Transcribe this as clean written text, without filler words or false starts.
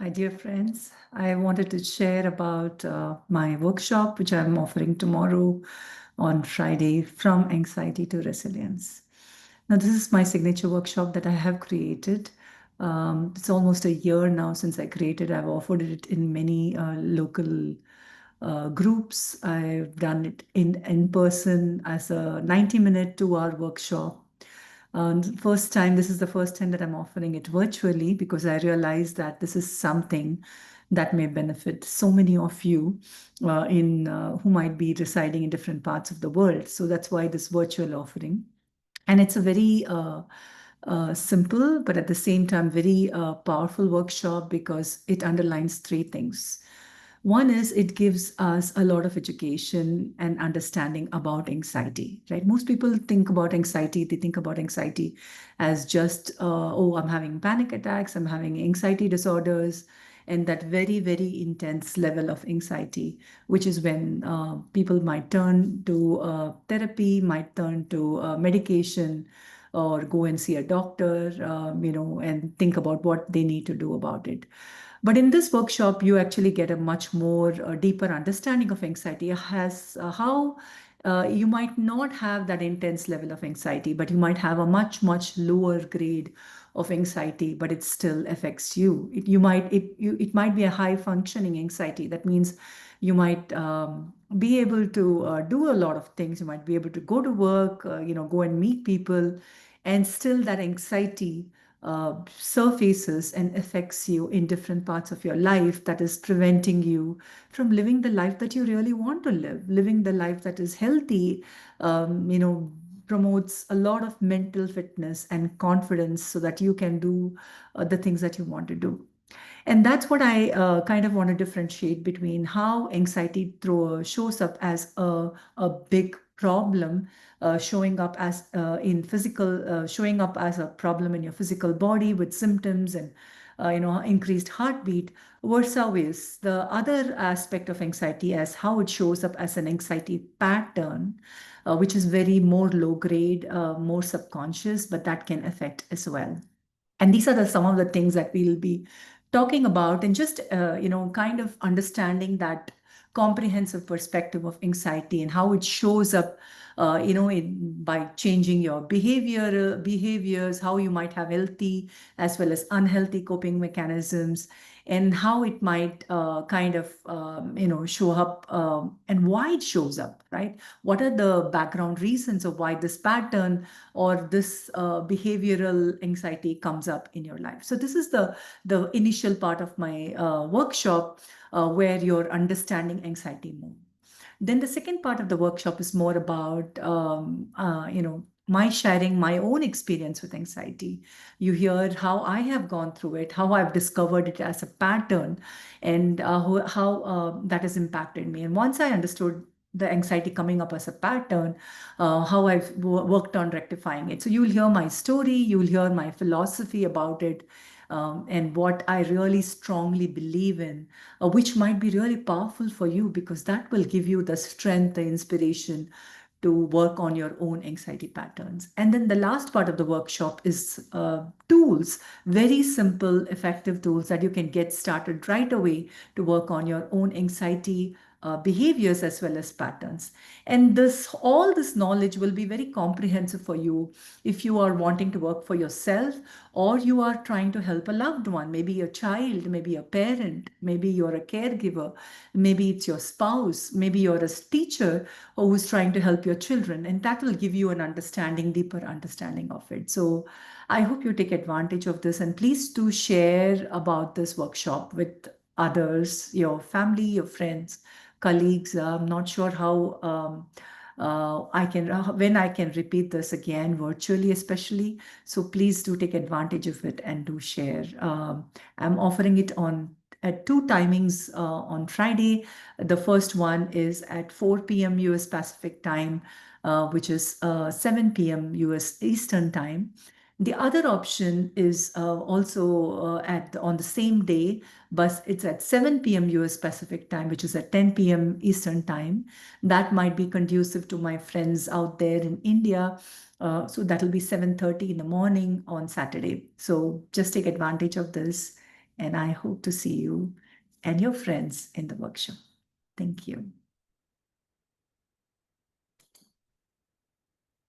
My dear friends, I wanted to share about my workshop, which I'm offering tomorrow on Friday, From Anxiety to Resilience. Now, this is my signature workshop that I have created. It's almost a year now since I created. I've offered it in many local groups. I've done it in person as a 90-minute, 2-hour workshop. This is the first time that I'm offering it virtually because I realized that this is something that may benefit so many of you in who might be residing in different parts of the world. So that's why this virtual offering. And it's a very simple, but at the same time, very powerful workshop because it underlines three things. One is it gives us a lot of education and understanding about anxiety, right? Most people think about anxiety, they think about anxiety as just, oh, I'm having panic attacks, I'm having anxiety disorders, and that very, very intense level of anxiety, which is when people might turn to therapy, might turn to medication, or go and see a doctor, and think about what they need to do about it. But in this workshop, you actually get a much more deeper understanding of anxiety, has how you might not have that intense level of anxiety, but you might have a much, much lower grade of anxiety, but it still affects you. It might be a high functioning anxiety. That means you might be able to do a lot of things. You might be able to go to work, go and meet people, and still that anxiety surfaces and affects you in different parts of your life that is preventing you from living the life that you really want to live, living the life that is healthy, promotes a lot of mental fitness and confidence so that you can do the things that you want to do. And that's what I kind of want to differentiate between how anxiety shows up as a big problem, showing up as showing up as a problem in your physical body with symptoms and increased heartbeat, versus the other aspect of anxiety as how it shows up as an anxiety pattern, which is very more low grade, more subconscious, but that can affect as well. And these are some of the things that we'll be talking about, and just kind of understanding that comprehensive perspective of anxiety and how it shows up, by changing your behaviors, how you might have healthy as well as unhealthy coping mechanisms, and how it might kind of show up, and why it shows up, right? What are the background reasons of why this pattern or this behavioral anxiety comes up in your life? So this is the initial part of my workshop, where you're understanding anxiety more. Then the second part of the workshop is more about, my sharing my own experience with anxiety. You hear how I have gone through it, how I've discovered it as a pattern, and how that has impacted me. And once I understood the anxiety coming up as a pattern, how I've worked on rectifying it. So you'll hear my story, you'll hear my philosophy about it, and what I really strongly believe in, which might be really powerful for you because that will give you the strength, the inspiration to work on your own anxiety patterns. And then the last part of the workshop is tools, very simple, effective tools that you can get started right away to work on your own anxiety behaviors as well as patterns. And all this knowledge will be very comprehensive for you if you are wanting to work for yourself, or you are trying to help a loved one, maybe a child, maybe a parent, maybe you're a caregiver, maybe it's your spouse, maybe you're a teacher who's trying to help your children, and that will give you an understanding, deeper understanding of it. So I hope you take advantage of this, and please do share about this workshop with others, your family, your friends, colleagues. I'm not sure how when I can repeat this again virtually, especially. So please do take advantage of it and do share. I'm offering it on at two timings on Friday. The first one is at 4 p.m. US Pacific time, which is 7 p.m. US Eastern time. The other option is also at on the same day, but it's at 7 p.m. US Pacific time, which is at 10 p.m. Eastern time. That might be conducive to my friends out there in India. So that'll be 7:30 in the morning on Saturday. So just take advantage of this And I hope to see you and your friends in the workshop. Thank you.